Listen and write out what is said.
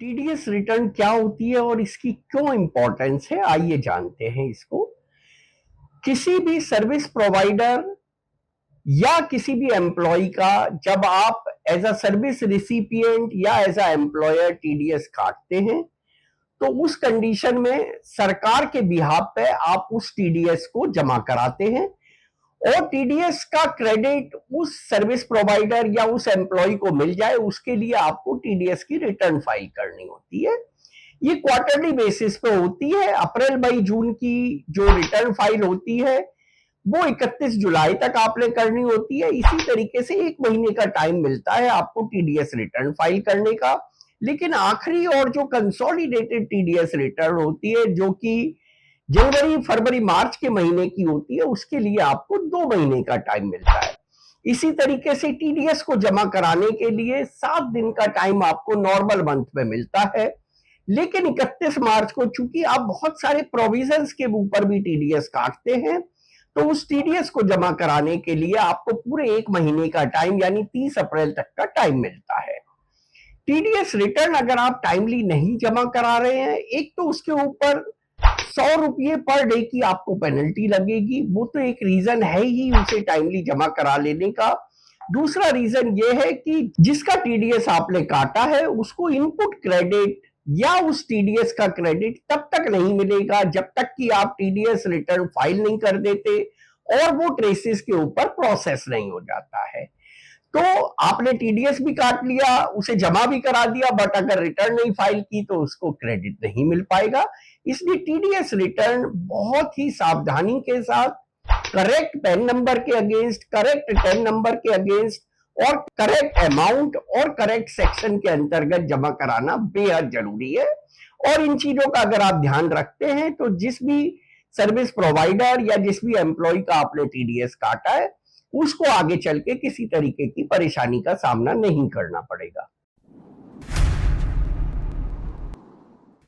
TDS return क्या होती है और इसकी क्यों इंपॉर्टेंस है, आइए जानते हैं इसको। किसी भी सर्विस प्रोवाइडर या किसी भी एम्प्लॉय का जब आप एज अ सर्विस रिसिपिएंट या एज अ एम्प्लॉयर टीडीएस काटते हैं तो उस कंडीशन में सरकार के बिहाफ पे आप उस टीडीएस को जमा कराते हैं और टीडीएस का क्रेडिट उस सर्विस प्रोवाइडर या उस एम्प्लॉय को मिल जाए, उसके लिए आपको टीडीएस की रिटर्न फाइल करनी होती है। ये क्वार्टरली बेसिस पे होती है। अप्रैल मई जून की जो रिटर्न फाइल होती है वो 31 जुलाई तक आपने करनी होती है। इसी तरीके से एक महीने का टाइम मिलता है आपको टीडीएस रिटर्न फाइल करने का। लेकिन आखिरी और जो कंसोलिडेटेड टीडीएस रिटर्न होती है, जो कि जनवरी फरवरी मार्च के महीने की होती है, उसके लिए आपको 2 महीने का टाइम मिलता है। इसी तरीके से टीडीएस को जमा कराने के लिए 7 दिन का टाइम आपको नॉर्मल मंथ में मिलता है। लेकिन 31 मार्च को चूंकि आप बहुत सारे प्रोविजंस के ऊपर भी टीडीएस काटते हैं, तो उस टीडीएस को जमा कराने के लिए आपको पूरे 1 महीने का टाइम यानी 30 अप्रैल तक का टाइम मिलता है। टीडीएस रिटर्न अगर आप टाइमली नहीं जमा करा रहे हैं, एक तो उसके ऊपर 100 रुपये पर डे की आपको पेनल्टी लगेगी, वो तो एक रीजन है ही उसे टाइमली जमा करा लेने का। दूसरा रीजन ये है कि जिसका टीडीएस आपने काटा है उसको इनपुट क्रेडिट या उस टीडीएस का क्रेडिट तब तक नहीं मिलेगा जब तक कि आप टीडीएस रिटर्न फाइल नहीं कर देते और वो ट्रेसेस के ऊपर प्रोसेस नहीं हो जाता है। तो आपने टीडीएस भी काट लिया, उसे जमा भी करा दिया, बट अगर रिटर्न नहीं फाइल की तो उसको क्रेडिट नहीं मिल पाएगा। इसलिए टीडीएस रिटर्न बहुत ही सावधानी के साथ करेक्ट पैन नंबर के अगेंस्ट, करेक्ट टेन नंबर के अगेंस्ट और करेक्ट अमाउंट और करेक्ट सेक्शन के अंतर्गत जमा कराना बेहद जरूरी है। और इन चीजों का अगर आप ध्यान रखते हैं तो जिस भी सर्विस प्रोवाइडर या जिस भी एम्प्लॉय का आपने टीडीएस काटा है उसको आगे चल के किसी तरीके की परेशानी का सामना नहीं करना पड़ेगा।